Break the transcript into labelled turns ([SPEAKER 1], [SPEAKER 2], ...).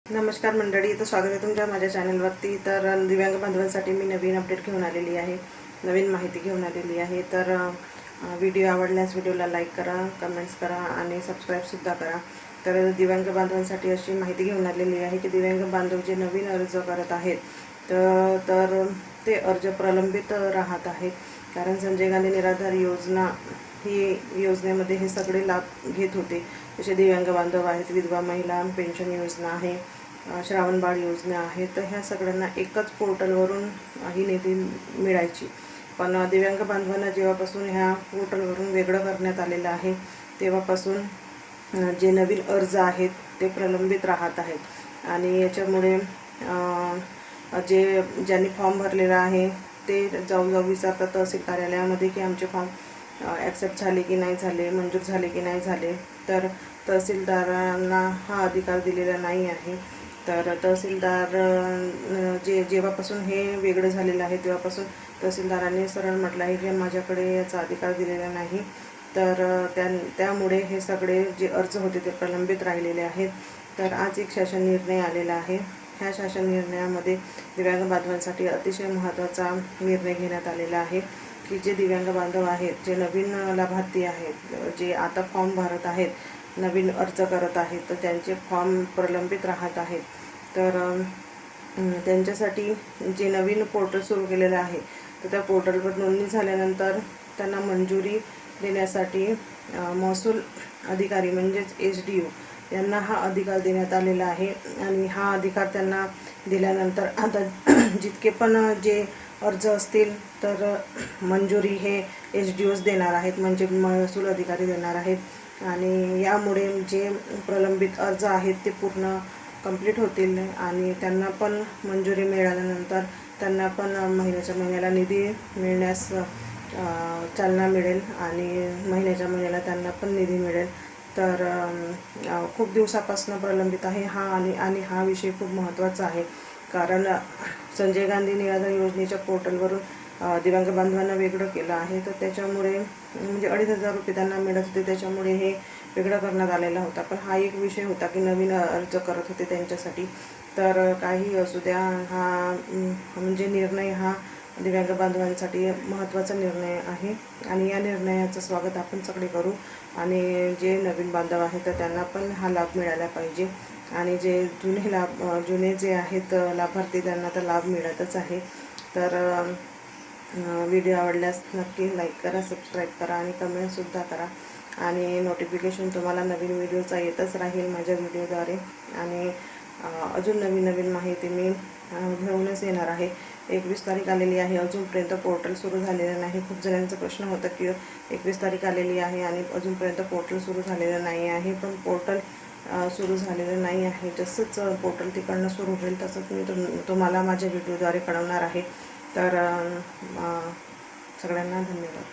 [SPEAKER 1] नमस्कार मंडळी, तर स्वागत आहे तुमच्या माझ्या चॅनलवरती। तर दिव्यांग बांधवांसाठी मी नवीन अपडेट घेऊन आलेली आहे, नवीन माहिती घेऊन आलेली आहे। तर व्हिडिओ आवडल्यास व्हिडिओला लाईक करा, कमेंट्स करा आणि सबस्क्राईबसुद्धा करा। तर दिव्यांग बांधवांसाठी अशी माहिती घेऊन आलेली आहे की दिव्यांग बांधव जे नवीन अर्ज करत आहेत तर ते अर्ज प्रलंबित राहत आहेत, कारण संजय गांधी निराधार योजना ही योजनेमध्ये हे सगळे लाभ घेत होते। जसे दिव्यांग बांधव आहेत, विधवा महिला पेन्शन योजना आहे, श्रावण बाळ योजना आहे। तर ह्या सगळ्यांना एकच पोर्टलवरून ही निधी मिळायची, पण दिव्यांग बांधवांना जेव्हापासून ह्या पोर्टलवरून वेगळं करण्यात आलेलं आहे तेव्हापासून जे नवीन अर्ज आहेत ते प्रलंबित राहत आहेत। आणि याच्यामुळे ज्यांनी फॉर्म भरलेला आहे ते जाऊ विचारतात तहसील कार्यालयामध्ये की आमचे फॉर्म ॲक्सेप्ट झाले की नाही झाले, मंजूर झाले की नाही झाले। तर तहसीलदारांना हा अधिकार दिलेला नाही आहे। तर तहसीलदार जेव्हापासून हे वेगळं झालेलं आहे तेव्हापासून तहसीलदारांनी सरळ म्हटलं आहे की माझ्याकडे याचा अधिकार दिलेला नाही। तर त्यामुळे हे सगळे जे अर्ज होते ते प्रलंबित राहिलेले आहेत। तर आज एक शासन निर्णय आलेला आहे। ह्या शासन निर्णयामध्ये दिव्यांग बांधवांसाठी अतिशय महत्त्वाचा निर्णय घेण्यात आलेला आहे की जे दिव्यांग बांधव आहेत, जे नवीन लाभार्थी आहेत, जे आता फॉर्म भरत आहेत, नवीन अर्ज करत आहेत, तर त्यांचे फॉर्म प्रलंबित राहत आहेत। तर त्यांच्यासाठी जे नवीन पोर्टल सुरू केलेलं आहे तर त्या पोर्टलवर नोंदणी झाल्यानंतर त्यांना मंजुरी देण्यासाठी महसूल अधिकारी म्हणजेच SDO यांना हा अधिकार देण्यात आलेला आहे। आणि हा अधिकार त्यांना दिल्यानंतर आता जितके पण जे अर्ज असतील तर मंजुरी हे SDOच देणार आहेत, म्हणजे महसूल अधिकारी देणार आहेत। आणि यामुळे जे प्रलंबित अर्ज आहेत ते पूर्ण कंप्लीट होतील आणि त्यांना पण मंजुरी मिळाल्यानंतर त्यांना पण महिन्याच्या महिन्याला निधी मिळण्यास चालना मिळेल आणि महिन्याच्या महिन्याला त्यांना पण निधी मिळेल। तर खूप दिवसापासून प्रलंबित आहे आणि हा विषय खूप महत्त्वाचा आहे, कारण संजय गांधी निराधार योजनेच्या पोर्टलवरून दिव्यांग बांधवांना वेगळं केलं आहे। तर त्याच्यामुळे म्हणजे 2,500 रुपये त्यांना मिळत होते, त्याच्यामुळे हे वेगळं करण्यात आलेला होता। पण हा एक विषय होता की नवीन अर्ज करत होते त्यांच्यासाठी। तर काही असू द्या, हा म्हणजे निर्णय हा दिव्यांग बांधवांसाठी महत्त्वाचा निर्णय आहे आणि या निर्णयाचं स्वागत आपण सगळे करू। आणि जे नवीन बांधव आहेत तर त्यांना पण हा लाभ मिळाला पाहिजे आणि जे जुने जे आहेत लाभार्थी त्यांना तर लाभ मिळतच आहे। तर व्हिडिओ आवडल्यास नक्की लाईक करा, सबस्क्राईब करा आणि कमेंटसुद्धा करा। आणि नोटिफिकेशन तुम्हाला नवीन व्हिडिओचा येतच राहील माझ्या व्हिडिओद्वारे। आणि अजून नवीन माहिती मी घेऊनच येणार आहे। 21 तारीख आलेली आहे, अजूनपर्यंत पोर्टल सुरू झालेलं नाही। खूप जणांचा प्रश्न होता की 21 तारीख आलेली आहे आणि अजूनपर्यंत पोर्टल सुरू झालेलं नाही आहे। पण पोर्टल सुरू झालेलं नाही आहे। जसंच पोर्टल तिकडनं सुरू होईल तसंच मी तुम्हाला माझ्या व्हिडिओद्वारे कळवणार आहे। तर सगळ्यांना धन्यवाद।